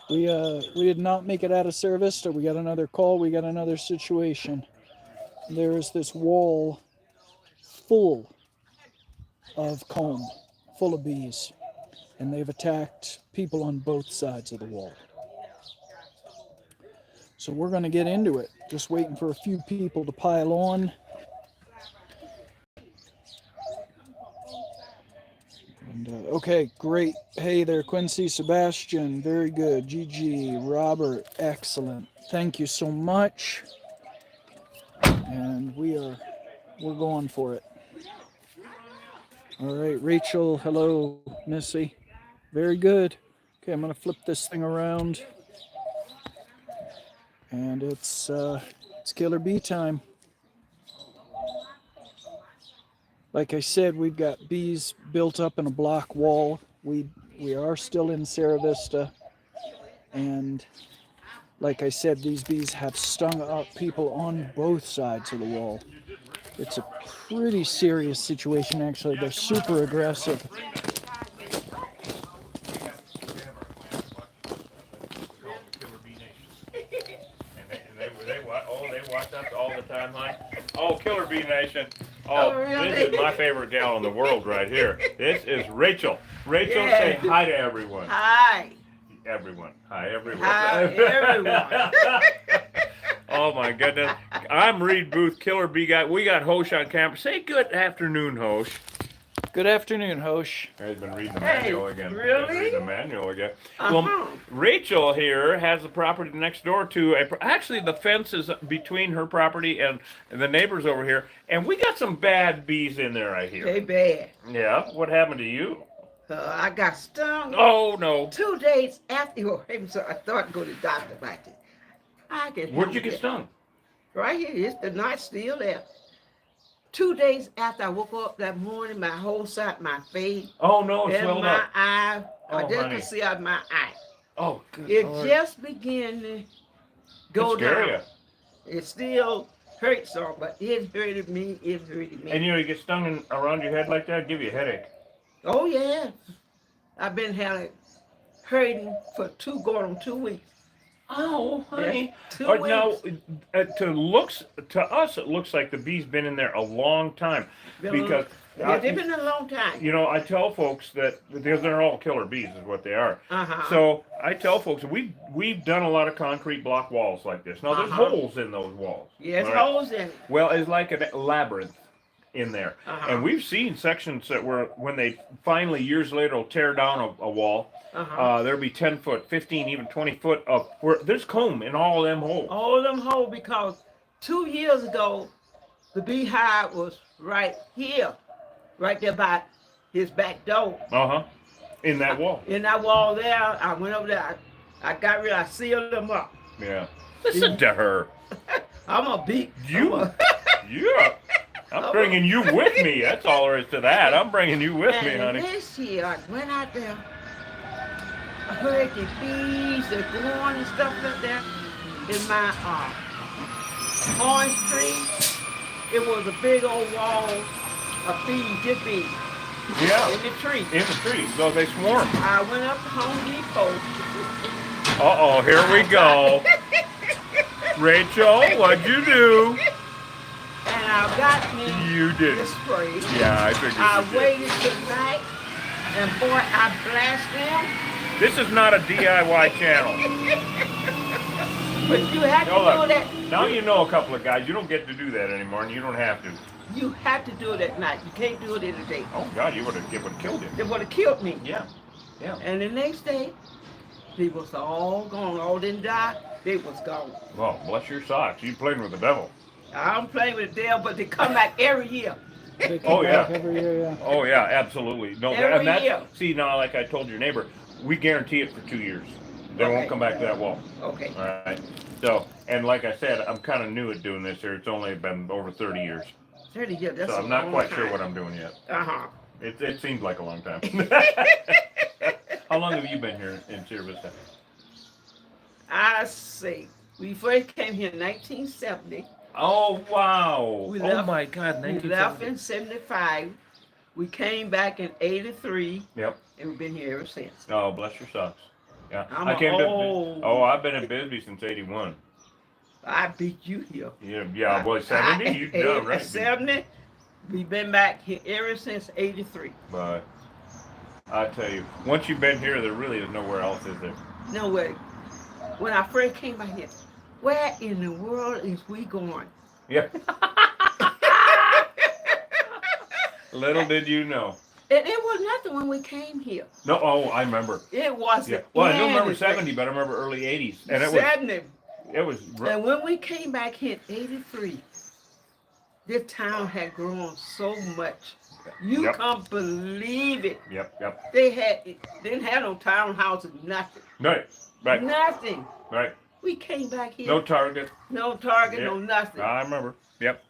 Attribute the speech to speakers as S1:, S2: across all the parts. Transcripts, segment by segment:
S1: We did not make it out of service, or we got another call. We got another situation. There is this wall full of comb, full of bees, and they've attacked people on both sides of the wall. So we're going to get into it. Just waiting for a few people to pile on. And, okay, great. Hey there, Quincy, Sebastian, very good. GG, Robert, excellent. Thank you so much. And we're going for it. All right, Rachel, hello, Missy. Very good. Okay, I'm gonna flip this thing around, and it's killer bee time. Like I said, we've got bees built up in a block wall. We are still in Cerro Vista, and like I said, these bees have stung up people on both sides of the wall. It's a pretty serious situation, actually. They're super aggressive.
S2: They watch us all the time, huh? Oh, Killer Bee Nation. Oh, really? This is my favorite gal in the world right here. This is Rachel. Rachel, yeah. Say hi to everyone.
S3: Hi.
S2: Everyone. Hi, everyone.
S3: Hi, everyone.
S2: Oh, my goodness. I'm Reed Booth, Killer Bee Guy. We got Hosh on camera. Say good afternoon, Hosh.
S1: Good afternoon, Hosh.
S2: He's been reading the manual again.
S3: Really?
S2: Reading the manual again. Well, Rachel here has the property next door to actually the fence is between her property and the neighbors over here, and we got some bad bees in there, I hear.
S3: They bad.
S2: Yeah. What happened to you?
S3: I got stung.
S2: Oh no.
S3: 2 days after. So I thought to go to the doctor about this.
S2: Where'd you get stung?
S3: Right here. It's the knot still there. 2 days after I woke up that morning, my whole side, my face,
S2: oh no, it swelled
S3: my
S2: up.
S3: eye,
S2: oh,
S3: I just
S2: honey.
S3: could see out my eye.
S2: Oh, good
S3: It
S2: Lord.
S3: just began to go down. It still hurts some, but it hurted me. It hurted me.
S2: And you get stung around your head like that, give you a headache.
S3: Oh yeah, I've been hurting for going on 2 weeks.
S2: Oh, honey.
S3: Yeah, 2 weeks.
S2: Now, to us, it looks like the bee's been in there a long time. Because
S3: they've been in a long time.
S2: You know, I tell folks that because they're all killer bees, is what they are. So I tell folks we've done a lot of concrete block walls like this. Now there's holes in those walls.
S3: Yeah, there's holes in it.
S2: Well, it's like a labyrinth in there, and we've seen sections that were when they finally years later will tear down a wall. There'll be 10 foot, 15, even 20 foot of where there's comb in all of them holes.
S3: All of them holes, because 2 years ago, the beehive was right here, right there by his back door.
S2: In that wall.
S3: In that wall there, I went over there. I sealed them up.
S2: Yeah. Listen to her.
S3: I'm a beat.
S2: You. Yeah. I'm bringing you with me. That's all there is to that. I'm bringing you with me, honey.
S3: This year, I went out there. I heard the bees, the corn and stuff like that in my orange tree. It was a big old wall of bees, just bees.
S2: Yeah.
S3: In the tree.
S2: In the tree. So they swarm.
S3: I went up to Home Depot.
S2: Uh-oh, here we go. Rachel, what'd you do?
S3: And I got me the spray.
S2: Yeah, I figured
S3: I
S2: you did.
S3: waited tonight, and boy, I blasted them.
S2: This is not a DIY channel.
S3: But you have to do that.
S2: Now you know a couple of guys. You don't get to do that anymore, and you don't have to.
S3: You have to do it at night. You can't do it in the day.
S2: Oh, God, it would have killed you.
S3: They would have killed me.
S2: Yeah, yeah.
S3: And the next day, they was all gone. All didn't die. They was gone.
S2: Well, bless your socks. You playing with the devil.
S3: I'm playing with the devil, but they come back every year.
S1: They come back every year, yeah.
S2: Oh, yeah, absolutely. No,
S3: every year.
S2: See, now, like I told your neighbor, we guarantee it for 2 years. They won't come back to that wall.
S3: Okay.
S2: All right. So, and like I said, I'm kind of new at doing this here. It's only been over 30 years.
S3: 30 years. That's
S2: so I'm not quite sure what I'm doing yet. It seems like a long time. How long have you been here in Cerro Vista?
S3: I see. We first came here in 1970.
S2: Oh, wow.
S3: Oh,
S2: my God.
S3: We left in 75. We came back in 83.
S2: Yep.
S3: And we've been here ever since.
S2: Oh, bless your socks. Yeah.
S3: I'm
S2: I came
S3: old.
S2: I've been in Bisbee since '81.
S3: I beat you here.
S2: Yeah, boy, 70. You know, right?
S3: 70. We've been back here ever since '83.
S2: But I tell you, once you've been here, there really is nowhere else, is there?
S3: No way. When I first came out here, where in the world is we going?
S2: Yeah. Little did you know.
S3: It was nothing when we came here.
S2: No, I remember.
S3: It wasn't.
S2: Yeah. Well, I don't remember 70, but I remember early 80s. And it
S3: 70.
S2: was.
S3: And when we came back here in '83, this town had grown so much. You can't believe it.
S2: Yep.
S3: They didn't have no townhouses, nothing.
S2: Right.
S3: Nothing.
S2: Right.
S3: We came back here.
S2: No Target.
S3: No Target, no nothing.
S2: I remember. Yep.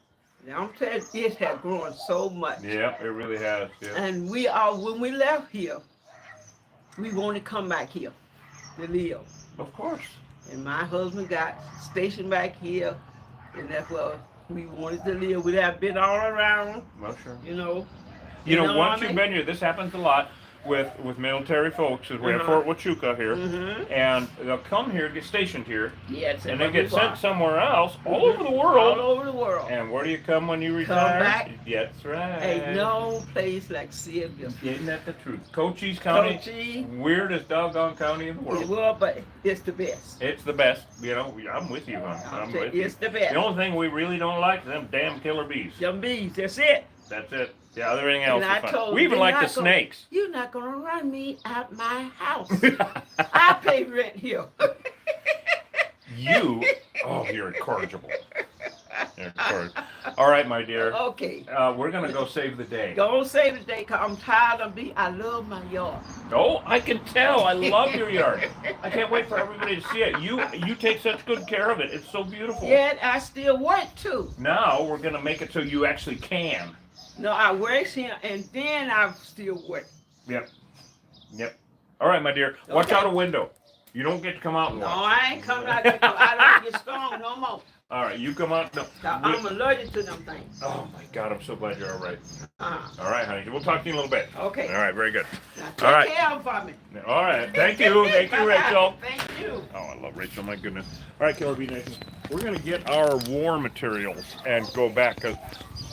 S3: Now I'm telling you, it has grown so much.
S2: Yep, it really has. Yeah.
S3: And when we left here, we wanted to come back here to live.
S2: Of course.
S3: And my husband got stationed back here, and that's where we wanted to live. We have been all around.
S2: Well, sure.
S3: You know.
S2: Once you've been here, this happens a lot with military folks. Is we have Fort Huachuca here, and they'll come here, get stationed here, and then get sent somewhere else, all over the world.
S3: All over the world.
S2: And where do you come when you retire?
S3: Come back.
S2: That's right.
S3: Ain't no place like Sylvia.
S2: Isn't that the truth? Cochise County, weirdest doggone county in the world.
S3: Well, but it's the best.
S2: It's the best. You know, I'm with you, hon. I'm with you.
S3: It's the best.
S2: The only thing we really don't like is them damn killer bees.
S3: Them bees, that's it.
S2: That's it. Yeah, everything else
S3: And
S2: is fine. We even like the snakes.
S3: You're not going to run me out my house. I pay rent here.
S2: You're incorrigible. You're incorrigible. All right, my dear.
S3: Okay.
S2: We're going to go save the day.
S3: Go save the day, because I'm tired of being, I love my yard.
S2: Oh, I can tell. I love your yard. I can't wait for everybody to see it. You take such good care of it. It's so beautiful.
S3: Yeah, I still work too.
S2: Now we're going to make it so you actually can.
S3: No, I work here, and then I still work.
S2: Yep. All right, my dear. Watch out a window. You don't get to come out and
S3: No,
S2: watch.
S3: I ain't coming out there. I don't get strong no more.
S2: All right, you come out. No.
S3: I'm allergic to them things.
S2: Oh, my God. I'm so glad you're all right.
S3: Uh-huh.
S2: All right, honey. We'll talk to you in a little bit.
S3: Okay.
S2: All right, very good.
S3: Now,
S2: All right.
S3: take care of for me.
S2: All right. Thank you. Thank you, Rachel.
S3: Thank you.
S2: Oh, I love Rachel. My goodness. All right, Killer Bee Nation. We're going to get our war materials and go back, because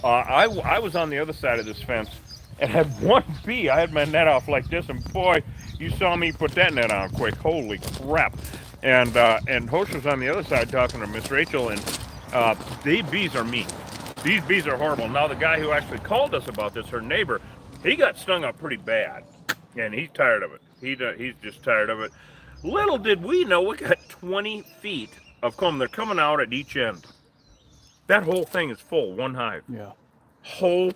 S2: I was on the other side of this fence and had one bee. I had my net off like this, and boy, you saw me put that net on quick. Holy crap. And Hosh was on the other side talking to Miss Rachel, and these bees are mean. These bees are horrible. Now, the guy who actually called us about this, her neighbor, he got stung up pretty bad, and he's tired of it. He's just tired of it. Little did we know, we got 20 feet of comb. They're coming out at each end. That whole thing is full, one hive.
S1: Yeah.
S2: Holy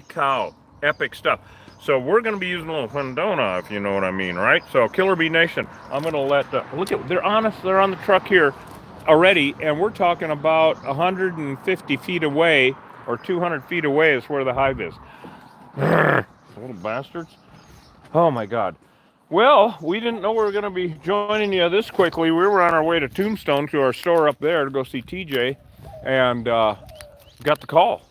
S2: cow. Epic stuff. So we're going to be using a little Fundona, if you know what I mean, right? So Killer Bee Nation, I'm going to let, look at, they're on us, they're on the truck here already, and we're talking about 150 feet away, or 200 feet away is where the hive is. Little bastards. Oh my God. Well, we didn't know we were going to be joining you this quickly. We were on our way to Tombstone, to our store up there, to go see TJ, and got the call.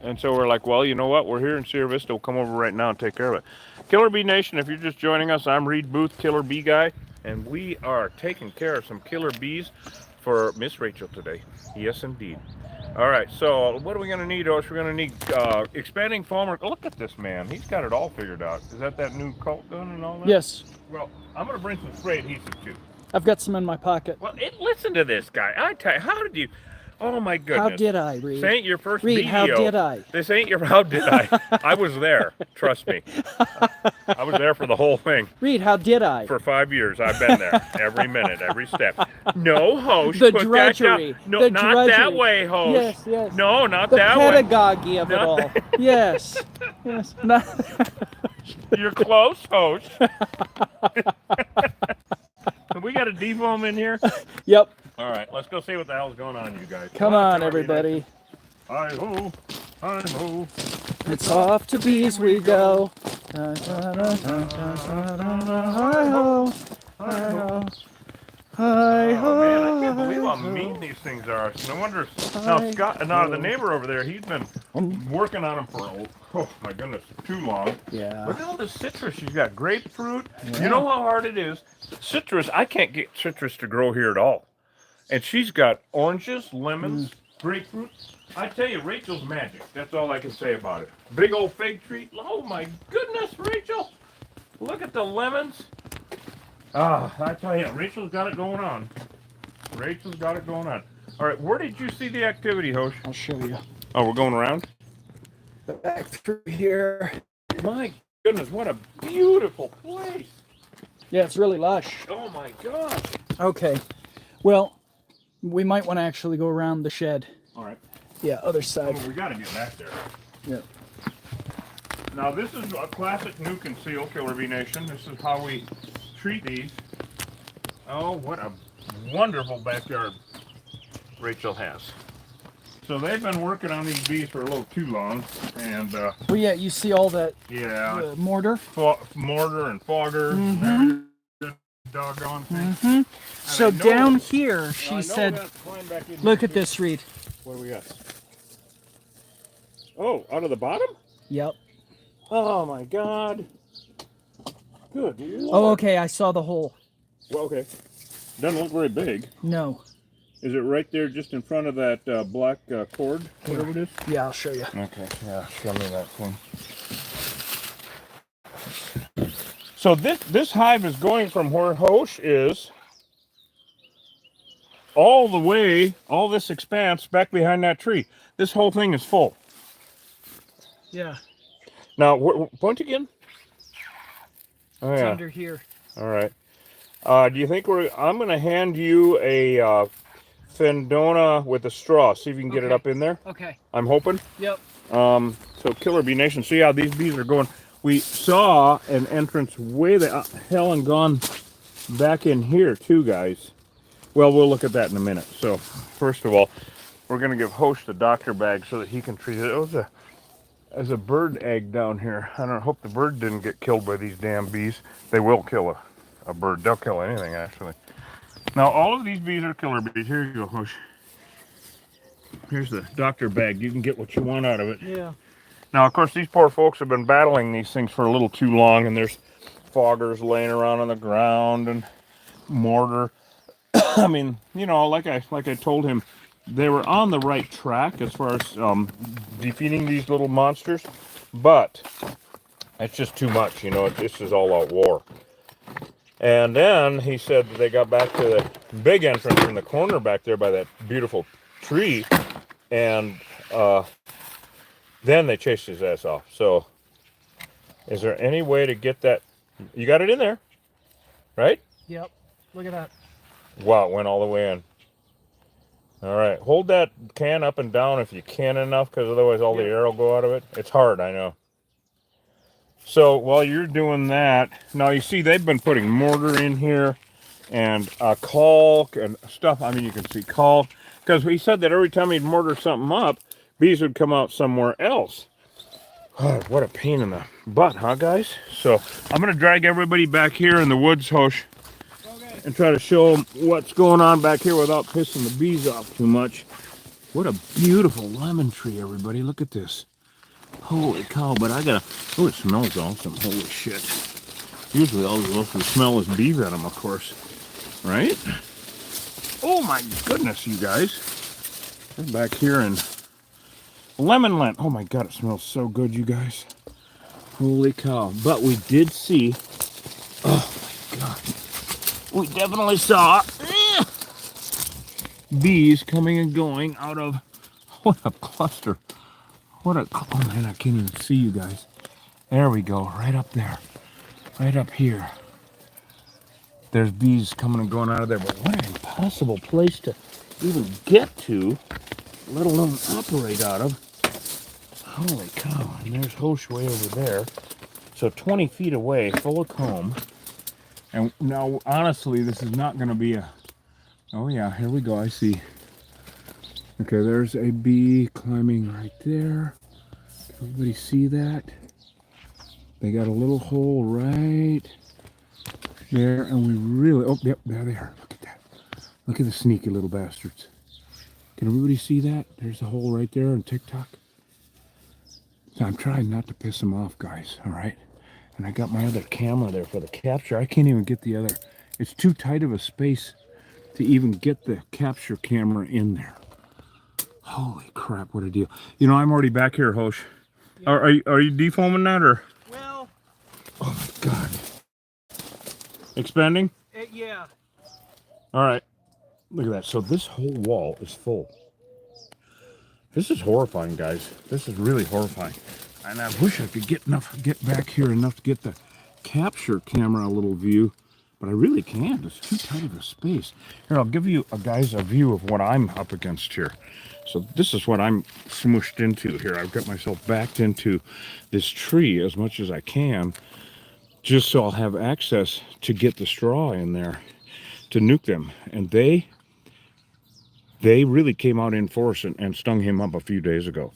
S2: And so we're like, well, you know what? We're here in Sierra Vista. We'll come over right now and take care of it. Killer Bee Nation, if you're just joining us, I'm Reed Booth, Killer Bee Guy, and we are taking care of some killer bees for Miss Rachel today. Yes, indeed. All right, so what are we going to need, Osh? We're going to need expanding foam. Look at this man. He's got it all figured out. Is that new Colt gun and all that?
S1: Yes.
S2: Well, I'm going to bring some spray adhesive, too.
S1: I've got some in my pocket.
S2: Well, listen to this guy. I tell you, how did you... Oh my goodness.
S1: How did I, Reed?
S2: This ain't your first
S1: Reed,
S2: video.
S1: how did I?
S2: This ain't your, how did I? I was there, trust me. I was there for the whole thing.
S1: Reed, how did I?
S2: For 5 years, I've been there. Every minute, every step. No, Hosh,
S1: The
S2: put
S1: drudgery.
S2: that down. No,
S1: The
S2: not
S1: drudgery.
S2: that way, Hosh.
S1: Yes, yes.
S2: No, not
S1: The
S2: that way.
S1: pedagogy of it
S2: Not
S1: all. Yes. Yes. Not...
S2: You're close, Hosh. We got a defoam in here?
S1: Yep.
S2: All right, let's go see what the hell's going on, you guys.
S1: Come on, everybody.
S2: Hi-ho, hi-ho.
S1: It's off to bees we go. Hi-ho. Hi-ho.
S2: Oh, man, I can't believe how mean these things are. No wonder. Now Scott, now the neighbor over there, he's been working on them for oh my goodness, too long.
S1: Yeah.
S2: Look at all this citrus. She's got grapefruit.
S1: Yeah.
S2: You know how hard it is. Citrus. I can't get citrus to grow here at all. And she's got oranges, lemons, grapefruit. I tell you, Rachel's magic. That's all I can say about it. Big old fig tree. Oh my goodness, Rachel! Look at the lemons. Ah, I tell you, Rachel's got it going on. Rachel's got it going on. All right, where did you see the activity, Hosh?
S1: I'll show you.
S2: Oh, we're going around?
S1: Back through here.
S2: My goodness, what a beautiful place.
S1: Yeah, it's really lush.
S2: Oh my gosh.
S1: Okay. Well, we might want to actually go around the shed.
S2: All right.
S1: Yeah, other side.
S2: Oh, we got to get back there.
S1: Yeah.
S2: Now, this is a classic nuke and seal, Killer Bee Nation. This is how we treat these. Oh, what a wonderful backyard Rachel has. So they've been working on these bees for a little too long, and
S1: Well, yeah, you see all that mortar?
S2: Mortar and fogger. And doggone thing.
S1: So down here, she said, look at this, Reed.
S2: What do we got? Oh, out of the bottom?
S1: Yep.
S2: Oh my God. Good Lord.
S1: Oh, okay, I saw the hole.
S2: Well, okay. Doesn't look very big.
S1: No.
S2: Is it right there just in front of that black cord, whatever it is?
S1: Yeah, I'll show you.
S2: Okay, yeah, show me that thing. So this hive is going from where Hosh is all the way, all this expanse back behind that tree. This whole thing is full.
S1: Yeah.
S2: Now, point again. Oh,
S1: It's
S2: yeah.
S1: under here.
S2: All right. Do you think I'm going to hand you a Fendona with a straw. See if you can get it up in there.
S1: Okay.
S2: I'm hoping.
S1: Yep.
S2: So Killer Bee Nation, see how these bees are going. We saw an entrance way the hell and gone back in here too, guys. Well, we'll look at that in a minute. So first of all, we're going to give Hosh the doctor bag so that he can treat it. There's a bird egg down here. I don't hope the bird didn't get killed by these damn bees. They will kill a bird. They'll kill anything, actually. Now, all of these bees are killer bees. Here you go, Hosh. Here's the doctor bag. You can get what you want out of it.
S1: Yeah.
S2: Now, of course, these poor folks have been battling these things for a little too long, and there's foggers laying around on the ground and mortar. I mean, you know, like I told him, they were on the right track as far as defeating these little monsters, but it's just too much, you know. This is all out war. And then he said that they got back to the big entrance in the corner back there by that beautiful tree, and then they chased his ass off. So, is there any way to get that? You got it in there, right?
S1: Yep. Look at that.
S2: Wow, it went all the way in. All right, hold that can up and down if you can enough, because otherwise all the air will go out of it. It's hard, I know. So while you're doing that, now you see they've been putting mortar in here and caulk and stuff. I mean, you can see caulk, because he said that every time he'd mortar something up, bees would come out somewhere else. Oh, what a pain in the butt, huh, guys? So I'm going to drag everybody back here in the woods, Hosh, and try to show them what's going on back here without pissing the bees off too much. What a beautiful lemon tree, everybody. Look at this. Holy cow, but I gotta... Oh, it smells awesome. Holy shit. Usually all we look for smell is bee venom, of course. Right? Oh my goodness, you guys. We're back here in lemon lint. Oh my god, it smells so good, you guys. Holy cow. But we did see... Oh my god. We definitely saw bees coming and going out of... What a cluster. What a... Oh man, I can't even see you guys. There we go, right up there. Right up here. There's bees coming and going out of there, but what an impossible place to even get to, let alone operate out of. Holy cow, and there's Hosh way over there. So 20 feet away, full of comb. And now, honestly, this is not going to be a... Oh yeah, here we go, I see. Okay, there's a bee climbing right there. Can everybody see that? They got a little hole right there, and we really... Oh, yep, there they are. Look at that.
S4: Look at the sneaky little bastards. Can everybody see that? There's the hole right there on TikTok. So I'm trying not to piss them off, guys, all right? And I got my other camera there for the capture. I can't even get the other. It's too tight of a space to even get the capture camera in there. Holy crap, what a deal. You know, I'm already back here, Hosh. Yeah. Are you defoaming that, or?
S1: Well.
S4: Oh my God. Expanding?
S1: Yeah.
S4: All right. Look at that. So this whole wall is full. This is horrifying, guys. This is really horrifying. And I wish I could get back here enough to get the capture camera a little view, but I really can't. It's too tight of a space. Here, I'll give you guys a view of what I'm up against here. So this is what I'm smooshed into here. I've got myself backed into this tree as much as I can, just so I'll have access to get the straw in there to nuke them. And they really came out in force and stung him up a few days ago.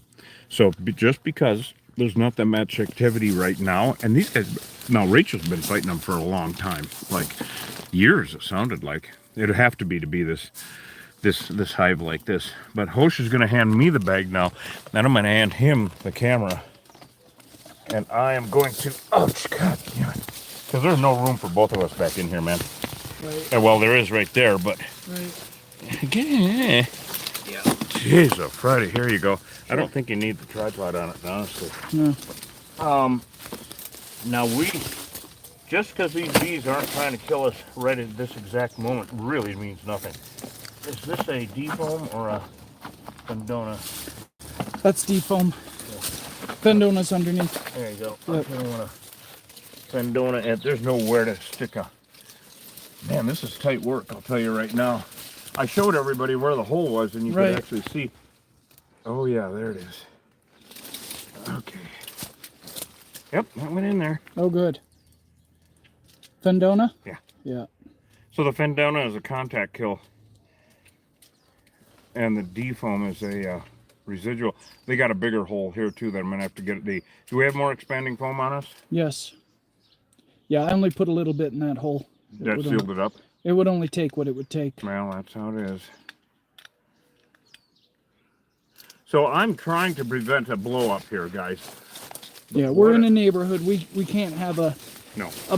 S4: So just because there's not that much activity right now, and these guys, now Rachel's been fighting them for a long time, like years it sounded like. It'd have to be this hive like this. But Hosh is gonna hand me the bag now, then I'm gonna hand him the camera. And I am going to, ouch, God damn it. Because there's no room for both of us back in here, man.
S1: Right.
S4: Well, there is right there, but.
S1: Right.
S4: Yeah. Jeez, oh, Friday, here you go. Sure. I don't think you need the tripod on it, honestly.
S1: No.
S4: Now just because these bees aren't trying to kill us right at this exact moment really means nothing. Is this a defoam or a Fendona?
S1: That's defoam. Fendona's underneath.
S4: There you go.
S1: Yep.
S4: I don't want a Fendona, and there's nowhere to stick a... Man, this is tight work, I'll tell you right now. I showed everybody where the hole was, and you could actually see. Oh yeah, there it is. Okay. Yep, that went in there.
S1: Oh, good. Fendona?
S4: Yeah.
S1: Yeah.
S4: So the Fendona is a contact kill, and the defoam is a residual. They got a bigger hole here too that I'm gonna have to get it. Do we have more expanding foam on us?
S1: Yes. Yeah, I only put a little bit in that hole.
S4: That sealed it up?
S1: It would only take what it would take.
S4: Well, that's how it is. So I'm trying to prevent a blow up here, guys.
S1: Yeah, we're in a neighborhood. We can't have a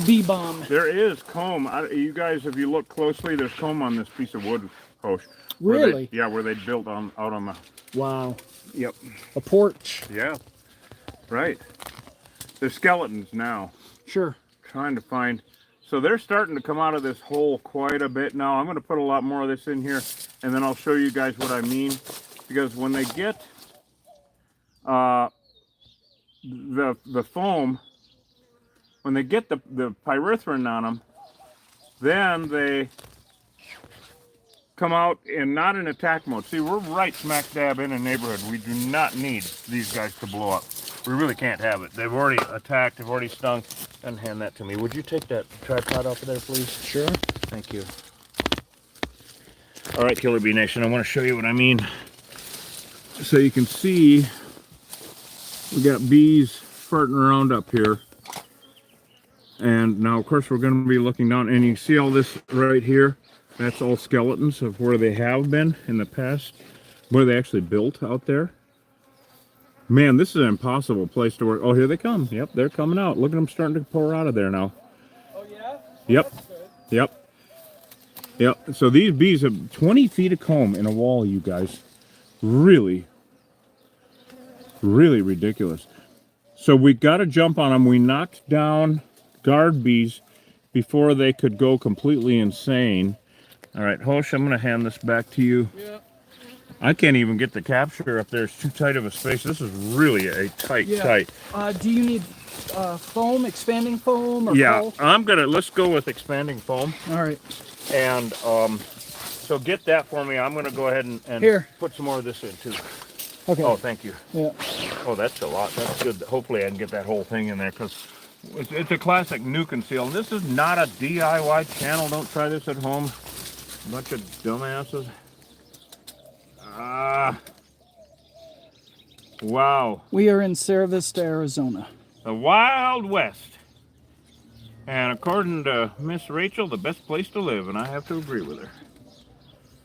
S1: bee bomb.
S4: There is comb. You guys, if you look closely, there's comb on this piece of wood, Hosh.
S1: Really?
S4: Where they built out on the...
S1: Wow.
S4: Yep.
S1: A porch.
S4: Yeah. Right. They're skeletons now.
S1: Sure.
S4: Trying to find... So they're starting to come out of this hole quite a bit now. I'm going to put a lot more of this in here, and then I'll show you guys what I mean. Because when they get the foam, when they get the pyrethrin on them, then they come out in not in attack mode. See, we're right smack dab in a neighborhood. We do not need these guys to blow up. We really can't have it. They've already attacked, they've already stung. And hand that to me. Would you take that tripod off of there, please?
S1: Sure.
S4: Thank you. All right, Killer Bee Nation, I want to show you what I mean. So you can see we got bees farting around up here. And now, of course, we're going to be looking down, and you see all this right here? That's all skeletons of where they have been in the past, where they actually built out there. Man, this is an impossible place to work. Oh, here they come. Yep, they're coming out. Look at them starting to pour out of there now.
S1: Oh, yeah?
S4: Yep. Yep. Yep. So these bees have 20 feet of comb in a wall, you guys. Really, really ridiculous. So we got to jump on them. We knocked down guard bees before they could go completely insane. All right, Hosh, I'm going to hand this back to you.
S1: Yeah.
S4: I can't even get the capture up there. It's too tight of a space. This is really a tight.
S1: Do you need foam, expanding foam, or
S4: let's go with expanding foam.
S1: All right.
S4: And so get that for me. I'm going to go ahead and
S1: here,
S4: put some more of this in too.
S1: Okay.
S4: Oh, thank you.
S1: Yeah.
S4: Oh, that's a lot. That's good. Hopefully I can get that whole thing in there, because it's a classic nuke and seal. This is not a DIY channel. Don't try this at home. Bunch of dumbasses. Wow.
S1: We are in Sierra Vista, Arizona.
S4: The Wild West. And according to Miss Rachel, the best place to live, and I have to agree with her.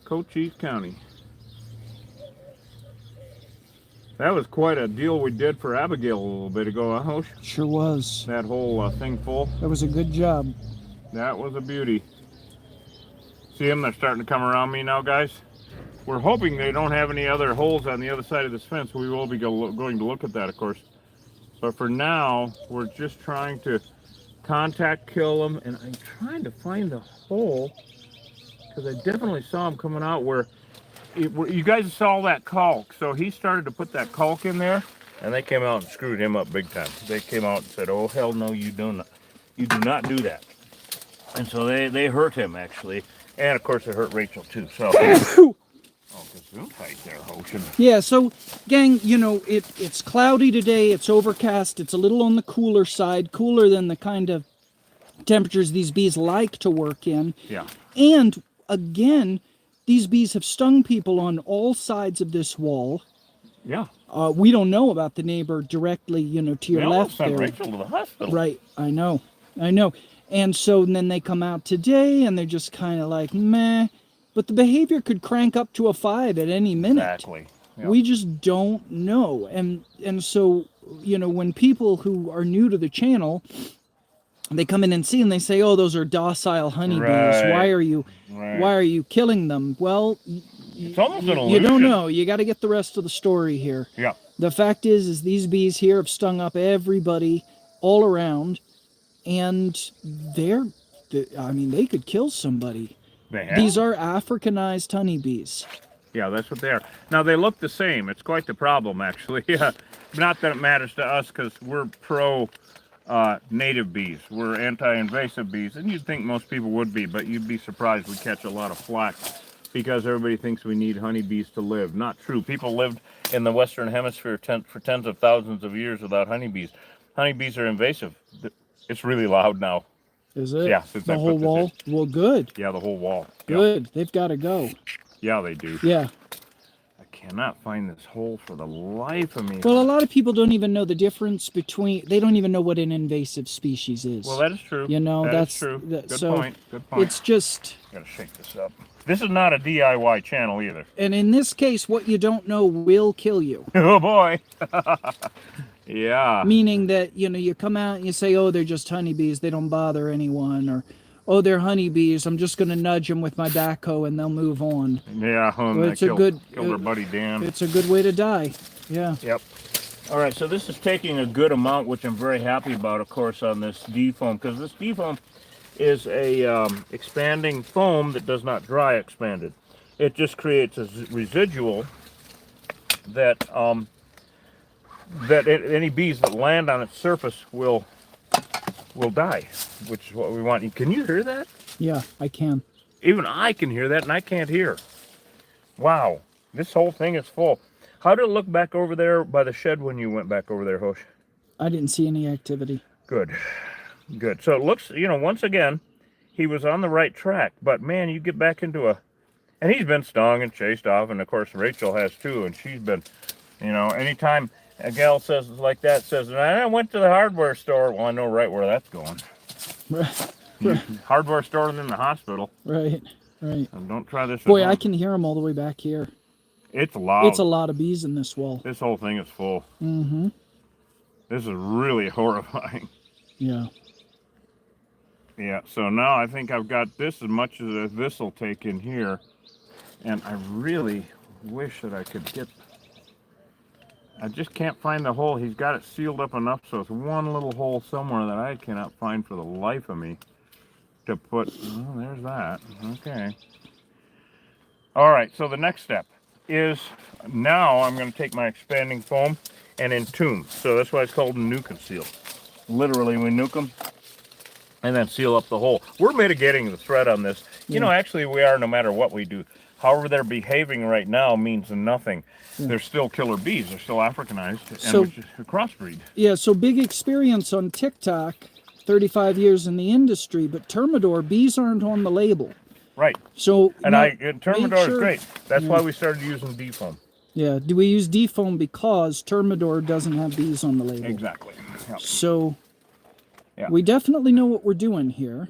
S2: Cochise County. That was quite a deal we did for Abigail a little bit ago, huh, Hosh?
S1: Sure was.
S2: That whole thing full.
S1: That was a good job.
S2: That was a beauty. See them? They're starting to come around me now, guys. We're hoping they don't have any other holes on the other side of this fence. We will be going to look at that, of course. But for now, we're just trying to contact kill them, and I'm trying to find the hole because I definitely saw them coming out where you guys saw that caulk. So he started to put that caulk in there, and they came out and screwed him up big time. They came out and said, "Oh hell no, you do not do that." And so they hurt him actually, and of course they hurt Rachel too. So. Oh, gesundheit there, Ocean.
S1: Yeah, so, gang, you know, it's cloudy today, it's overcast, it's a little on the cooler side, cooler than the kind of temperatures these bees like to work in.
S2: Yeah.
S1: And, again, these bees have stung people on all sides of this wall.
S2: Yeah.
S1: We don't know about the neighbor directly, you know, to your left
S2: sent
S1: there.
S2: Rachel to the hospital.
S1: Right, I know. And so then they come out today, and they're just kind of like, meh. But the behavior could crank up to a 5 at any minute.
S2: Exactly. Yep.
S1: We just don't know. And so, you know, when people who are new to the channel, they come in and see and they say, "Oh, those are docile honeybees.
S2: Right.
S1: Why are you killing them?" Well,
S2: it's almost an illusion.
S1: You don't know. You got to get the rest of the story here.
S2: Yeah.
S1: The fact is these bees here have stung up everybody all around, and they could kill somebody. These are Africanized honeybees.
S2: Yeah, that's what they are. Now, they look the same. It's quite the problem, actually. Yeah. Not that it matters to us, because we're pro-native bees. We're anti-invasive bees, and you'd think most people would be, but you'd be surprised we catch a lot of flack because everybody thinks we need honeybees to live. Not true. People lived in the Western Hemisphere for tens of thousands of years without honeybees. Honeybees are invasive. It's really loud now.
S1: Is it?
S2: Yeah.
S1: The whole wall? Well, good.
S2: Yeah, the whole wall.
S1: Good.
S2: Yeah.
S1: They've got to go.
S2: Yeah, they do.
S1: Yeah.
S2: I cannot find this hole for the life of me.
S1: Well, a lot of people don't even know the difference between, they don't even know what an invasive species is.
S2: Well, that is true.
S1: You know,
S2: that's true. Good point. Good point.
S1: It's just...
S2: Gotta shake this up. This is not a DIY channel either.
S1: And in this case, what you don't know will kill you.
S2: Oh, boy. Yeah.
S1: Meaning that, you know, you come out and you say, "Oh, they're just honeybees. They don't bother anyone." Or, "Oh, they're honeybees. I'm just going to nudge them with my backhoe and they'll move on."
S2: Yeah.
S1: Well,
S2: killed their buddy Dan.
S1: It's a good way to die. Yeah.
S2: Yep. All right. So this is taking a good amount, which I'm very happy about, of course, on this D-foam. Because this D-foam is a expanding foam that does not dry expanded. It just creates a residual that... any bees that land on its surface will die, which is what we want. Can you hear that?
S1: Yeah, I can.
S2: Even I can hear that, and I can't hear. Wow, this whole thing is full. How did it look back over there by the shed when you went back over there, Hosh?
S1: I didn't see any activity.
S2: Good. So it looks, you know, once again, he was on the right track. But man, you get back into and he's been stung and chased off, and of course Rachel has too, and she's been, you know, anytime a gal says like that, says, "I went to the hardware store." Well, I know right where that's going.
S1: Right.
S2: Hardware store and then the hospital.
S1: Right.
S2: And don't try this.
S1: Boy, I can hear them all the way back here.
S2: It's loud.
S1: It's a lot of bees in this wall.
S2: This whole thing is full.
S1: Mm-hmm.
S2: This is really horrifying.
S1: Yeah.
S2: Yeah, so now I think I've got this as much as this will take in here. And I really wish that I could get... I just can't find the hole. He's got it sealed up enough, so it's one little hole somewhere that I cannot find for the life of me to put. Oh, there's that. Okay. All right, so the next step is now I'm going to take my expanding foam and entomb. So that's why it's called nuke and seal. Literally, we nuke them and then seal up the hole. We're mitigating the threat on this. You know, actually, we are no matter what we do. However they're behaving right now means nothing. They're still killer bees. They're still Africanized and which is a crossbreed. Yeah,
S1: so big experience on TikTok, 35 years in the industry, but Termidor, bees aren't on the label.
S2: Right.
S1: So
S2: and Termidor is great. That's why we started using D-foam.
S1: Yeah, do we use D-foam because Termidor doesn't have bees on the label.
S2: Exactly. Yep.
S1: So we definitely know what we're doing here.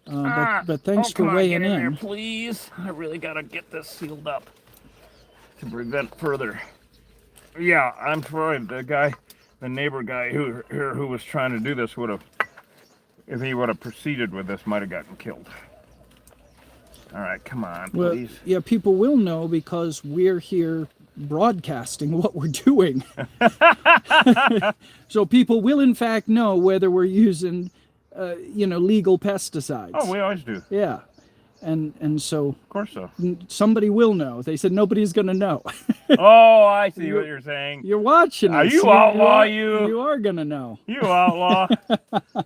S1: But thanks for weighing
S2: in
S1: in.
S2: there, please. I really gotta get this sealed up to prevent further. Yeah, I'm afraid the neighbor guy who was trying to do this would have, if he would have proceeded with this, might have gotten killed. All right, come on,
S1: Well,
S2: please.
S1: yeah, people will know because we're here broadcasting what we're doing. So people will in fact know whether we're using, legal pesticides.
S2: Oh, we always do.
S1: Yeah. And so
S2: Of course so.
S1: somebody will know. They said nobody's going to know.
S2: Oh, I see what you're saying.
S1: You're watching
S2: Are
S1: us.
S2: you outlaw, you?
S1: You are going to know.
S2: You outlaw.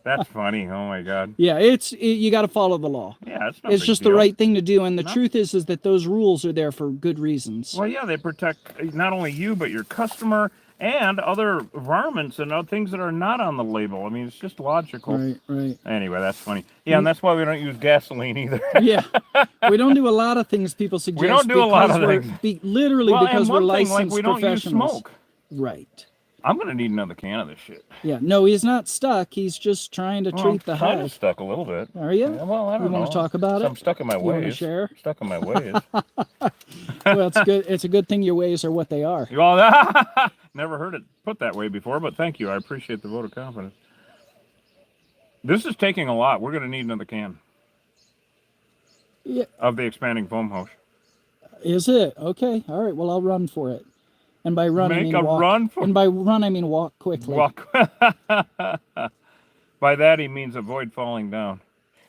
S2: That's funny. Oh my God.
S1: Yeah, you got to follow the law.
S2: Yeah, it's no
S1: It's
S2: big
S1: just
S2: deal.
S1: the right thing to do, and the truth is that those rules are there for good reasons.
S2: Well, yeah, they protect not only you but your customer and other varmints and other things that are not on the label. I mean, it's just logical.
S1: Right.
S2: Anyway, that's funny. Yeah, and that's why we don't use gasoline either.
S1: Yeah, we don't do a lot of things people suggest.
S2: We don't do a lot of things.
S1: Literally
S2: Well,
S1: because
S2: and
S1: we're
S2: one thing,
S1: licensed
S2: like, we don't use
S1: professionals.
S2: smoke.
S1: Right.
S2: I'm gonna need another can of this shit.
S1: Yeah. No, he's not stuck. He's just trying to treat the
S2: kind
S1: high.
S2: of stuck a little bit.
S1: Are you?
S2: Yeah, well, I don't
S1: You
S2: know.
S1: want to talk about it?
S2: I'm stuck in my
S1: You want to
S2: ways.
S1: share?
S2: Stuck in my ways.
S1: Well, it's good. It's a good thing your ways are what they are.
S2: Well, never heard it put that way before, but thank you. I appreciate the vote of confidence. This is taking a lot. We're going to need another can.
S1: Yeah.
S2: Of the expanding foam hose.
S1: Is it? Okay. All right. Well, I'll run for it. And by run, I
S2: Make
S1: mean
S2: a
S1: walk.
S2: run for
S1: And by run, I mean walk quickly.
S2: Walk. By that, he means avoid falling down.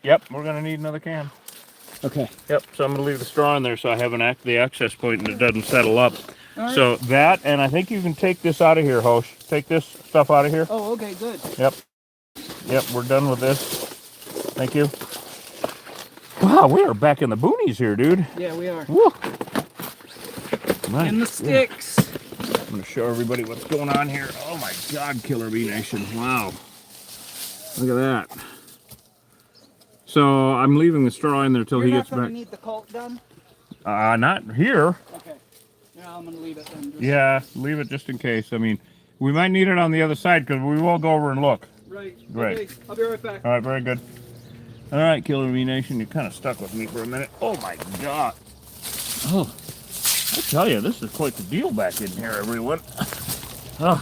S2: Yep, we're going to need another can.
S1: Okay.
S2: Yep, so I'm going to leave the straw in there so I have the access point and it doesn't settle up.
S1: All right.
S2: So that, and I think you can take this out of here, Hosh. Take this stuff out of here.
S1: Oh, okay. Good.
S2: Yep, we're done with this. Thank you. Wow, we are back in the boonies here, dude.
S1: Yeah, we are.
S2: Woo. Nice.
S1: In the sticks.
S2: I'm going to show everybody what's going on here. Oh my God, Killer Bee Nation. Wow. Look at that. So I'm leaving the straw in there till he gets back.
S1: You're not going to need the cult done?
S2: Not here.
S1: Okay. Yeah, I'm going to leave it then.
S2: Yeah, leave it just in case. I mean, we might need it on the other side because we will go over and look.
S1: Right.
S2: Right.
S1: Okay. I'll be right back.
S2: All right, very good. All right, Killer Bee Nation, you kind of stuck with me for a minute. Oh my God. Oh, I tell you, this is quite the deal back in here, everyone. Oh,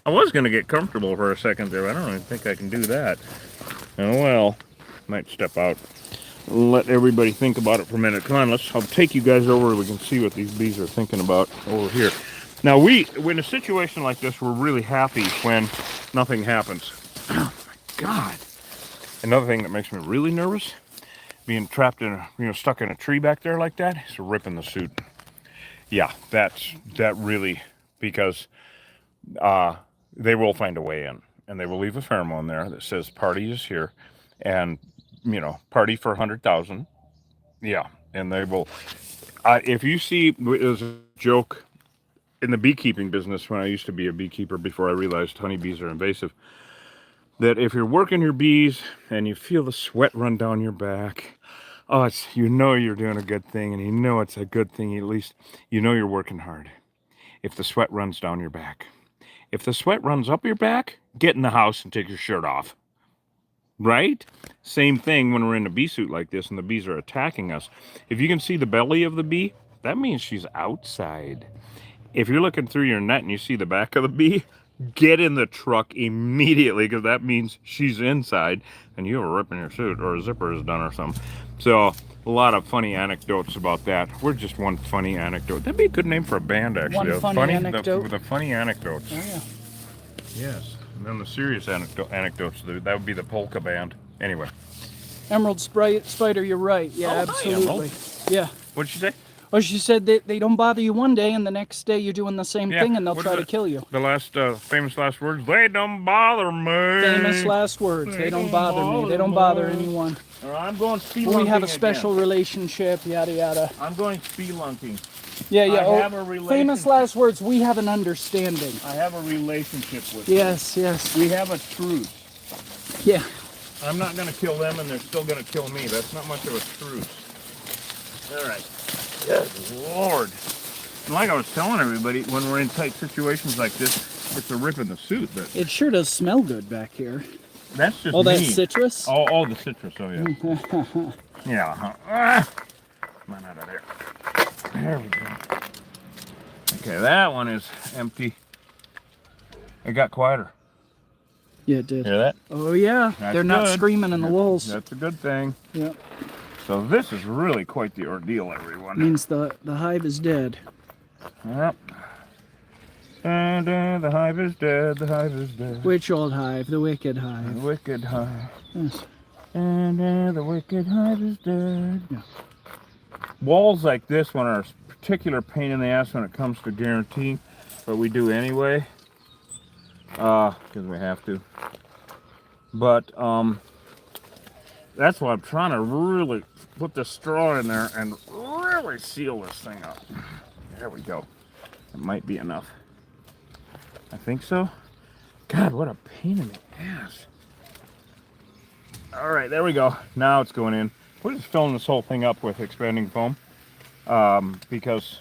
S2: I was going to get comfortable for a second there. I don't even think I can do that. Oh well, might step out. Let everybody think about it for a minute. Come on, I'll take you guys over so we can see what these bees are thinking about over here. Now, in a situation like this, we're really happy when nothing happens. Oh my God. Another thing that makes me really nervous, being trapped in stuck in a tree back there like that, is ripping the suit. Yeah, that really, because they will find a way in, and they will leave a pheromone there that says party is here, and party for 100,000. Yeah, and they will. If you see, there's a joke in the beekeeping business when I used to be a beekeeper before I realized honeybees are invasive, that if you're working your bees and you feel the sweat run down your back, you're doing a good thing, and it's a good thing, at least you're working hard. If the sweat runs down your back. If the sweat runs up your back, get in the house and take your shirt off. Right? Same thing when we're in a bee suit like this and the bees are attacking us. If you can see the belly of the bee, that means she's outside. If you're looking through your net and you see the back of the bee, get in the truck immediately, because that means she's inside and you were ripping your suit, or a zipper is done or something. So a lot of funny anecdotes about that. We're just one funny anecdote. That'd be a good name for a band, actually.
S1: One funny anecdote.
S2: The funny anecdotes.
S1: Oh, yeah.
S2: Yes. And then the serious anecdotes, that would be the polka band. Anyway.
S1: Emerald Spider, you're right. Yeah,
S2: Oh, hi,
S1: absolutely.
S2: Emerald.
S1: Yeah.
S2: What'd she say?
S1: Well, she said that they don't bother you one day, and the next day you're doing the same
S2: Yeah,
S1: thing, and they'll
S2: what
S1: try
S2: is
S1: to
S2: it?
S1: kill you.
S2: The last famous last words, they don't bother me.
S1: Famous last words. They don't bother me. They don't bother anyone.
S2: I'm going spelunking.
S1: We have a special relationship, yada, yada.
S2: I'm going spelunking.
S1: Yeah.
S2: I have a
S1: Famous
S2: relationship.
S1: last words. We have an understanding.
S2: I have a relationship with
S1: Yes.
S2: them. We have a truce.
S1: Yeah.
S2: I'm not going to kill them, and they're still going to kill me. That's not much of a truce. All right. Yes, Lord. And like I was telling everybody, when we're in tight situations like this, it's a rip in the suit. But
S1: It sure does smell good back here.
S4: That's just
S1: Oh, that's
S4: me.
S1: citrus?
S4: Oh, the citrus. Oh, yeah. Yeah. Come on out of there. There we go. Okay, that one is empty. It got quieter.
S1: Yeah, it did.
S4: Hear that?
S1: Oh, yeah.
S4: That's
S1: They're not
S4: good.
S1: screaming in the walls.
S4: That's a good thing.
S1: Yeah.
S4: So this is really quite the ordeal, everyone.
S1: Means the hive is dead.
S4: Yep. The hive is dead. The hive is dead.
S1: Which old hive? The wicked
S4: The
S1: hive.
S4: wicked hive.
S1: Yes.
S4: The wicked hive is dead.
S1: Yeah.
S4: Walls like this one are a particular pain in the ass when it comes to guaranteeing, but we do anyway, because we have to. But that's why I'm trying to really put the straw in there and really seal this thing up. There we go. It might be enough. I think so. God, what a pain in the ass. All right, there we go. Now it's going in. We're just filling this whole thing up with expanding foam because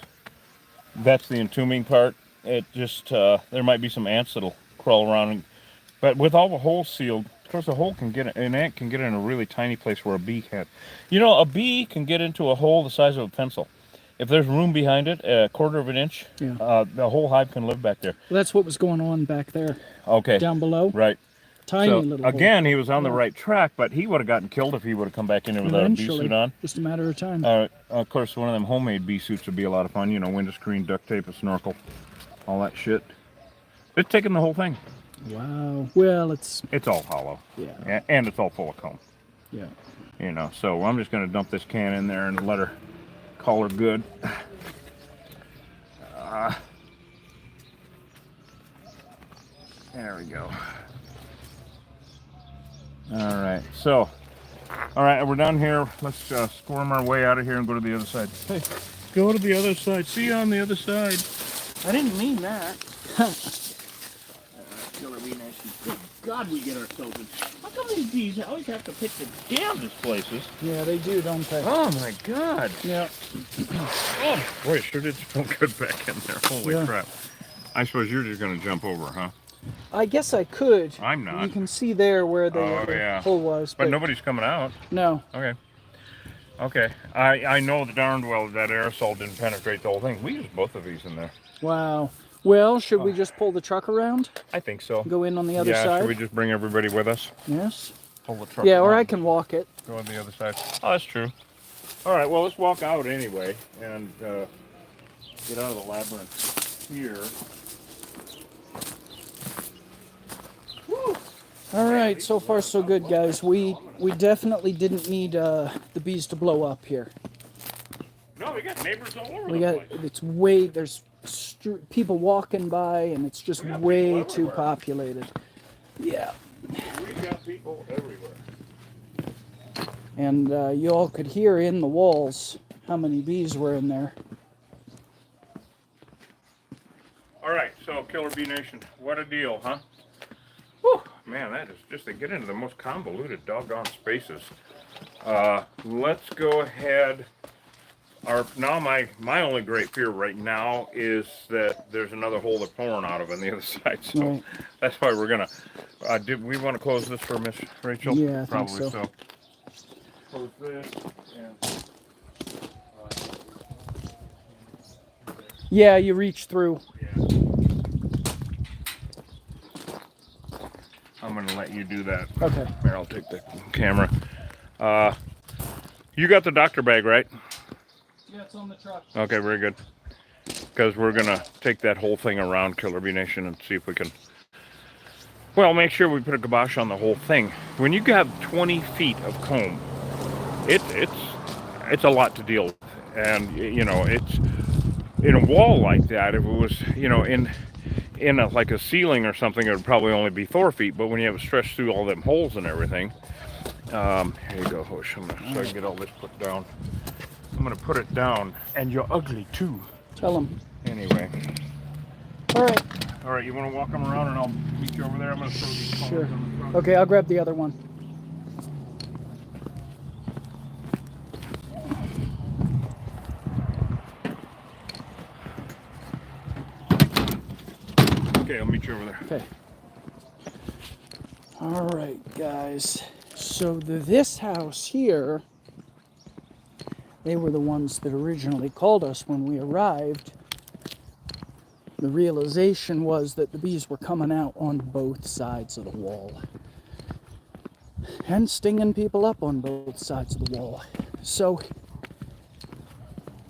S4: that's the entombing part. It just, there might be some ants that'll crawl around. But with all the holes sealed, of course, a hole can get, an ant can get in a really tiny place where a bee can't. You know, a bee can get into a hole the size of a pencil. If there's room behind it, a quarter of an inch,
S1: Yeah.
S4: the whole hive can live back there.
S1: Well, that's what was going on back there.
S4: Okay.
S1: Down below.
S4: Right.
S1: Tiny
S4: So,
S1: little hole.
S4: again, he was on the right track, but he would have gotten killed if he would have come back in there without a bee
S1: Eventually.
S4: suit on.
S1: Just a matter of time.
S4: Of course, one of them homemade bee suits would be a lot of fun. You know, window screen, duct tape, a snorkel, all that shit. It's taking the whole thing.
S1: Wow. Well, it's
S4: It's all hollow.
S1: yeah.
S4: And it's all full of comb.
S1: Yeah.
S4: You know, so I'm just going to dump this can in there and let her call her good. There we go. All right, so, all right, we're done here. Let's squirm our way out of here and go to the other side. Hey, go to the other side. See you on the other side. I didn't mean that. Killer bee nation. Good God, we get ourselves in. How come these bees always have to pick the damnedest places?
S1: Yeah, they do, don't they?
S4: Oh my God.
S1: Yeah.
S4: Oh, boy, it sure did smell good back in there. Holy
S1: Yeah.
S4: crap. I suppose you're just going to jump over, huh?
S1: I guess I could.
S4: I'm not.
S1: You can see there where the,
S4: Oh,
S1: the
S4: yeah.
S1: hole was.
S4: But nobody's coming out.
S1: No.
S4: Okay. Okay. I know the darned well that aerosol didn't penetrate the whole thing. We used both of these in there.
S1: Wow. Well, should we just pull the truck around?
S4: I think so.
S1: Go in on the other
S4: Yeah,
S1: side?
S4: should we just bring everybody with us?
S1: Yes.
S4: Pull the truck
S1: Yeah, or
S4: around,
S1: I can walk it.
S4: go on the other side. Oh, that's true. All right, well, let's walk out anyway and get out of the labyrinth here. Woo!
S1: All right, so far so good, guys. We definitely didn't need the bees to blow up here.
S4: No, we got neighbors all over
S1: We
S4: the
S1: got
S4: place.
S1: it's way there's people walking by, and it's just
S4: got
S1: way
S4: people
S1: too
S4: everywhere.
S1: populated. Yeah,
S4: We got people everywhere.
S1: and you all could hear in the walls how many bees were in there.
S4: All right, so Killer Bee Nation, what a deal, huh? Whew, man, that is just to get into the most convoluted doggone spaces. Let's go ahead. Now my only great fear right now is that there's another hole they're pouring out of on the other side. So
S1: Right.
S4: that's why we're gonna. Did we want to close this for Miss Rachel?
S1: Yeah, I think
S4: probably
S1: so.
S4: Close this and.
S1: Yeah, you reach through.
S4: I'm gonna let you do that.
S1: Okay.
S4: Here, I'll take the camera. You got the doctor bag, right?
S1: Yeah, it's on the truck.
S4: Okay, very good. Because we're gonna take that whole thing around Killer Bee Nation and see if we can. Well, make sure we put a kibosh on the whole thing. When you have 20 feet of comb, it's a lot to deal with, and you know it's in a wall like that. If it was, you know, in like a ceiling or something, it would probably only be 4 feet. But when you have it stretched through all them holes and everything, here you go, Hush. So I can get all this put down. I'm gonna put it down, and you're ugly too.
S1: Tell them.
S4: Anyway,
S1: All right.
S4: all right. You want to walk them around, and I'll meet you over there. I'm gonna throw these cones
S1: Sure.
S4: on the front.
S1: Okay, I'll grab the other one.
S4: Okay, I'll meet you over there.
S1: Okay. All right, guys. So this house here, they were the ones that originally called us when we arrived. The realization was that the bees were coming out on both sides of the wall and stinging people up on both sides of the wall. So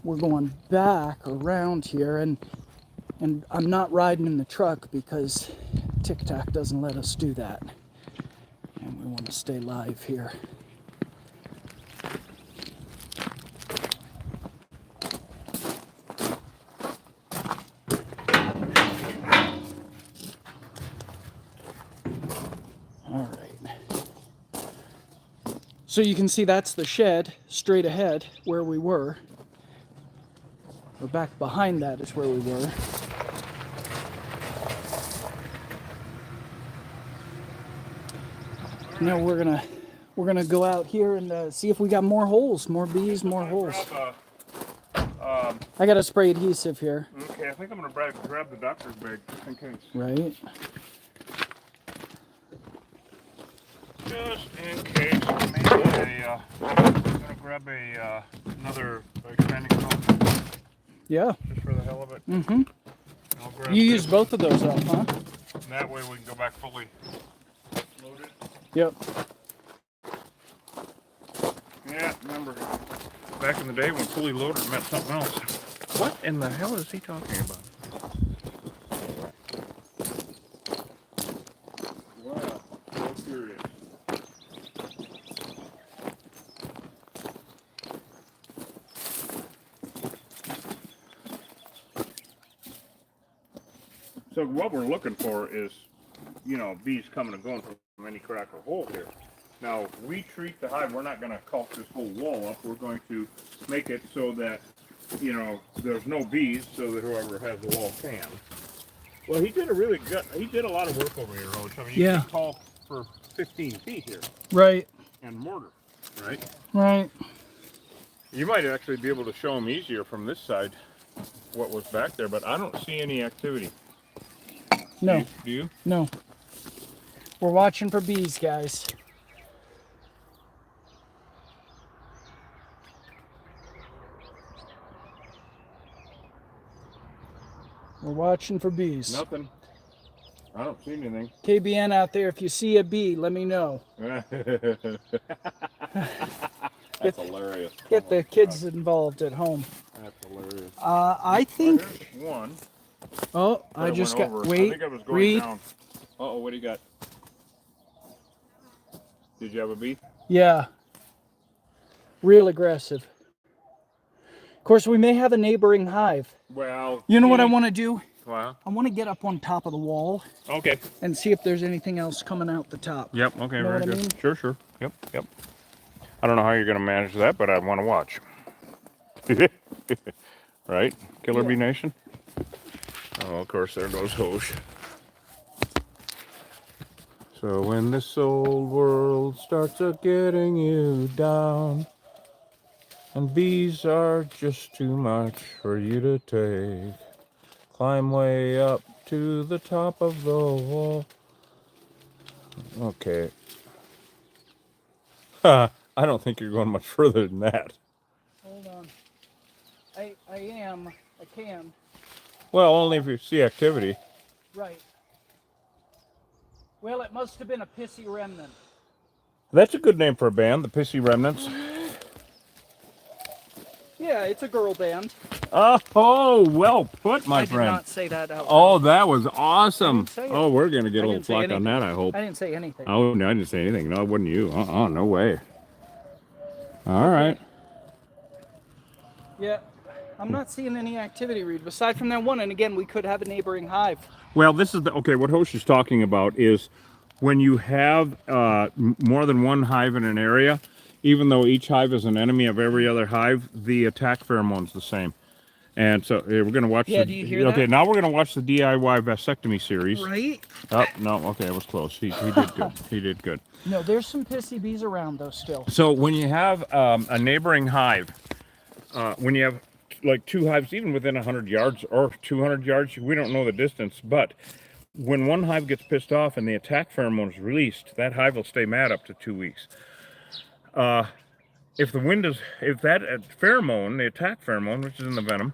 S1: we're going back around here, and I'm not riding in the truck because TikTok doesn't let us do that. And we want to stay live here. All right. So you can see that's the shed straight ahead where we were. Or back behind that is where we were. Now we're gonna go out here and see if we got more holes, more bees, more holes. I got a spray adhesive here.
S2: Okay, I think I'm gonna grab the doctor's bag just in case.
S1: Right.
S2: Just in case, maybe I'm gonna grab another expanding pump.
S1: Yeah.
S2: Just for the hell of it.
S1: Mm-hmm.
S2: I'll grab
S1: You
S2: this.
S1: use both of those up, huh?
S2: And that way we can go back fully loaded.
S1: Yep.
S2: Yeah, remember back in the day when fully loaded meant something else. What in the hell is he talking about? Wow, so curious. So what we're looking for is, you know, bees coming and going from any crack or hole here. Now, we treat the hive, we're not going to caulk this whole wall up. We're going to make it so that, you know, there's no bees, so that whoever has the wall can. Well, he did a lot of work over here, Roach. I mean, you
S1: Yeah.
S2: can caulk for 15 feet here
S1: Right.
S2: and mortar, right?
S1: Right.
S2: You might actually be able to show them easier from this side what was back there, but I don't see any activity.
S1: No.
S2: Do you?
S1: No. We're watching for bees, guys. We're watching for bees.
S2: Nothing. I don't see anything.
S1: KBN out there, if you see a bee, let me know.
S2: That's hilarious.
S1: Get the kids involved at home.
S2: That's hilarious.
S1: I think.
S2: There's one.
S1: Oh,
S2: that
S1: I just
S2: went
S1: got.
S2: over.
S1: Wait.
S2: I think I was going
S1: Read.
S2: down. Uh-oh, what do you got? Did you have a bee?
S1: Yeah. Real aggressive. Of course, we may have a neighboring hive.
S2: Well,
S1: You know what I want to do?
S2: Wow.
S1: I want to get up on top of the wall
S2: Okay.
S1: and see if there's anything else coming out the top.
S2: Yep. Okay.
S1: Know
S2: Very
S1: what I
S2: good.
S1: mean?
S2: Sure. Sure. Yep. Yep. I don't know how you're going to manage that, but I want to watch. Right? Killer
S1: Yeah.
S2: Bee Nation? Oh, of course, there goes Hosh. So when this old world starts getting you down, and bees are just too much for you to take, climb way up to the top of the wall. Okay. I don't think you're going much further than that.
S1: Hold on. I am. I can.
S2: Well, only if you see activity.
S1: Right. Well, it must have been a pissy remnant.
S2: That's a good name for a band, the Pissy Remnants.
S1: Yeah, it's a girl band.
S2: Oh, well put, my
S1: I
S2: friend.
S1: did not say that out loud.
S2: Oh, that was awesome.
S1: I didn't say it.
S2: Oh, we're going to get
S1: I
S2: a little
S1: didn't say
S2: flack on
S1: anything.
S2: that, I hope.
S1: I didn't say anything.
S2: Oh, no, I didn't say anything. No, it wasn't you. No way. All right.
S1: Yeah. I'm not seeing any activity, Reed, aside from that one. And again, we could have a neighboring hive.
S2: Well, this is okay. What Hosh is talking about is when you have more than one hive in an area, even though each hive is an enemy of every other hive, the attack pheromone's the same. And so we're going to watch.
S1: Yeah, do you hear
S2: okay,
S1: that?
S2: now we're going to watch the DIY vasectomy series.
S1: Right?
S2: Oh no, okay, it was close. He did good. He did good.
S1: No, there's some pissy bees around, though, still.
S2: So when you have a neighboring hive, when you have like two hives, even within 100 yards or 200 yards, we don't know the distance, but when one hive gets pissed off and the attack pheromone is released, that hive will stay mad up to 2 weeks. If that pheromone, the attack pheromone, which is in the venom,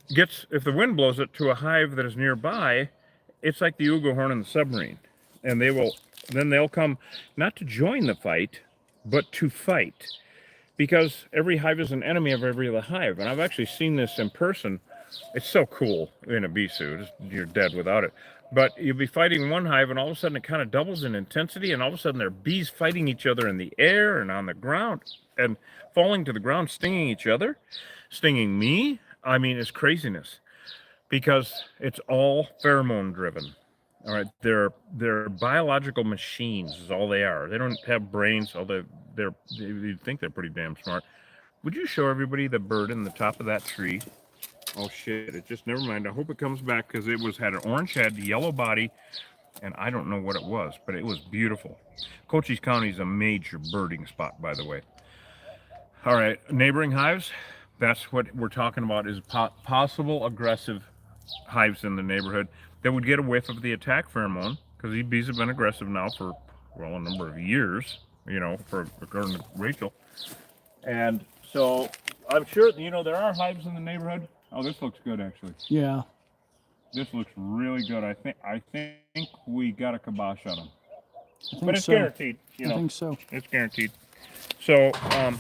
S2: if the wind blows it to a hive that is nearby, it's like the Ugo horn in the submarine. And they'll come not to join the fight, but to fight. Because every hive is an enemy of every other hive. And I've actually seen this in person. It's so cool in a bee suit. You're dead without it. But you'll be fighting one hive, and all of a sudden it kind of doubles in intensity, and all of a sudden there are bees fighting each other in the air and on the ground, and falling to the ground, stinging each other, stinging me. I mean, it's craziness. Because it's all pheromone driven. All right, they're biological machines is all they are. They don't have brains, although you'd think they're pretty damn smart. Would you show everybody the bird in the top of that tree? Oh shit, it just, never mind. I hope it comes back, because it had an orange head, yellow body, and I don't know what it was, but it was beautiful. Cochise County is a major birding spot, by the way. All right, neighboring hives, that's what we're talking about, is possible aggressive hives in the neighborhood that would get a whiff of the attack pheromone, because these bees have been aggressive now for, well, a number of years, according to Rachel. And so I'm sure, there are hives in the neighborhood. Oh, this looks good, actually.
S1: Yeah.
S2: This looks really good. I think we got a kibosh on them. But it's
S1: so.
S2: guaranteed.
S1: I think so.
S2: It's guaranteed. So, okay,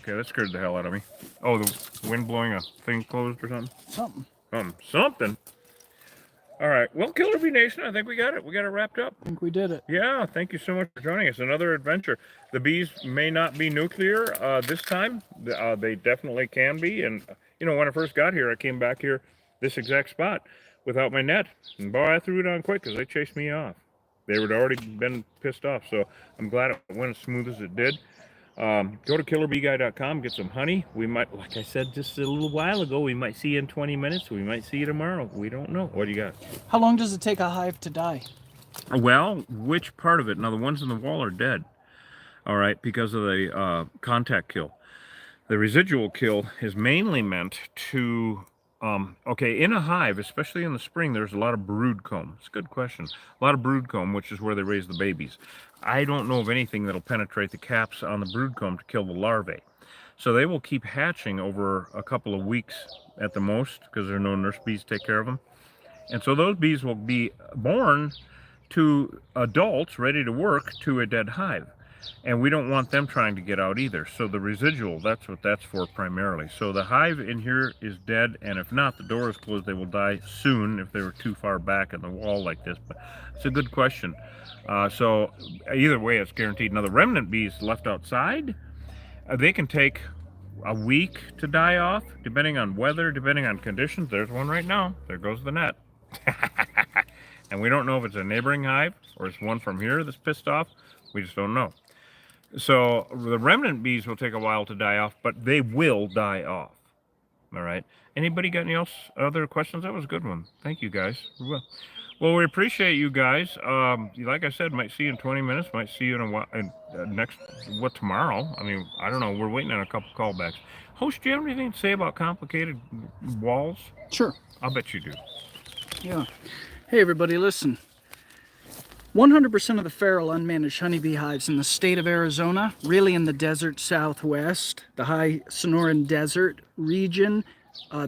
S2: that scared the hell out of me. Oh, the wind blowing a thing closed or something? Something. All right. Well, Killer Bee Nation, I think we got it. We got it wrapped up.
S1: I think we did it.
S2: Yeah, thank you so much for joining us. Another adventure. The bees may not be nuclear this time. They definitely can be. And, when I first got here, I came back here, this exact spot, without my net. And boy, I threw it on quick, because they chased me off. They had already been pissed off. So I'm glad it went as smooth as it did. Go to killerbeeguy.com, get some honey. We might, like I said just a little while ago, we might see you in 20 minutes. We might see you tomorrow. We don't know. What do you got?
S1: How long does it take a hive to die?
S2: Well, which part of it? Now, the ones in the wall are dead, all right, because of the contact kill. The residual kill is mainly meant to, okay, in a hive, especially in the spring, there's a lot of brood comb. It's a good question. A lot of brood comb, which is where they raise the babies. I don't know of anything that'll penetrate the caps on the brood comb to kill the larvae. So they will keep hatching over a couple of weeks at the most, because there are no nurse bees to take care of them. And so those bees will be born to adults ready to work to a dead hive. And we don't want them trying to get out either. So the residual, that's what that's for primarily. So the hive in here is dead, and if not, the door is closed. They will die soon if they were too far back in the wall like this. But it's a good question. So either way, it's guaranteed. Now the remnant bees left outside, they can take a week to die off, depending on weather, depending on conditions. There's one right now. There goes the net. And we don't know if it's a neighboring hive or it's one from here that's pissed off. We just don't know. So the remnant bees will take a while to die off, but they will die off. All right. Anybody got any other questions? That was a good one. Thank you, guys. Well, we appreciate you guys. Like I said, might see you in 20 minutes. Might see you in a while, tomorrow? I mean, I don't know. We're waiting on a couple callbacks. Host, do you have anything to say about complicated walls?
S1: Sure.
S2: I'll bet you do.
S1: Yeah. Hey, everybody, listen. 100% of the feral unmanaged honeybee hives in the state of Arizona, really in the desert southwest, the high Sonoran Desert region,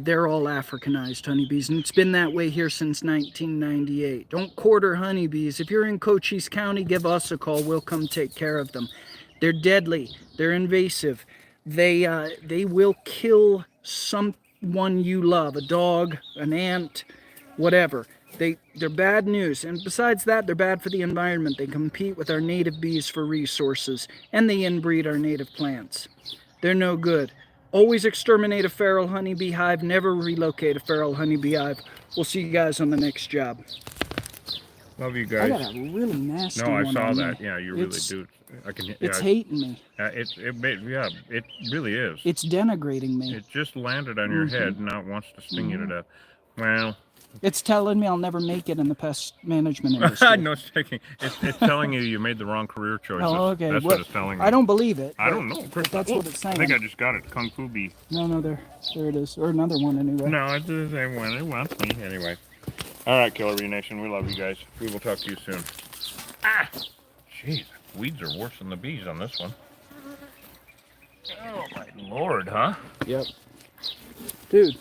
S1: they're all Africanized honeybees, and it's been that way here since 1998. Don't quarter honeybees. If you're in Cochise County, give us a call. We'll come take care of them. They're deadly. They're invasive. They will kill someone you love, a dog, an ant, whatever. They're bad news, and besides that, they're bad for the environment. They compete with our native bees for resources, and they inbreed our native plants. They're no good. Always exterminate a feral honeybee hive, never relocate a feral honeybee hive. We'll see you guys on the next job.
S2: Love you guys.
S1: I got a really nasty
S2: one. No, I saw
S1: on
S2: that.
S1: me.
S2: Yeah, you really do.
S1: It's hating me.
S2: It really is.
S1: It's denigrating me.
S2: It just landed on your head, and now it wants to sting you to death. Well,
S1: it's telling me I'll never make it in the pest management industry.
S2: No, it's telling you made the wrong career choices.
S1: Oh, okay.
S2: That's what it's telling you.
S1: I don't believe it.
S2: I don't know.
S1: But that's what it's saying.
S2: I think I just got it. Kung Fu Bee.
S1: No, there it is. Or another one anyway.
S2: No, it's the same one. It wants me anyway. All right, Killer Bee Nation, we love you guys. We will talk to you soon. Ah! Jeez, weeds are worse than the bees on this one. Oh, my Lord, huh?
S1: Yep. Dude,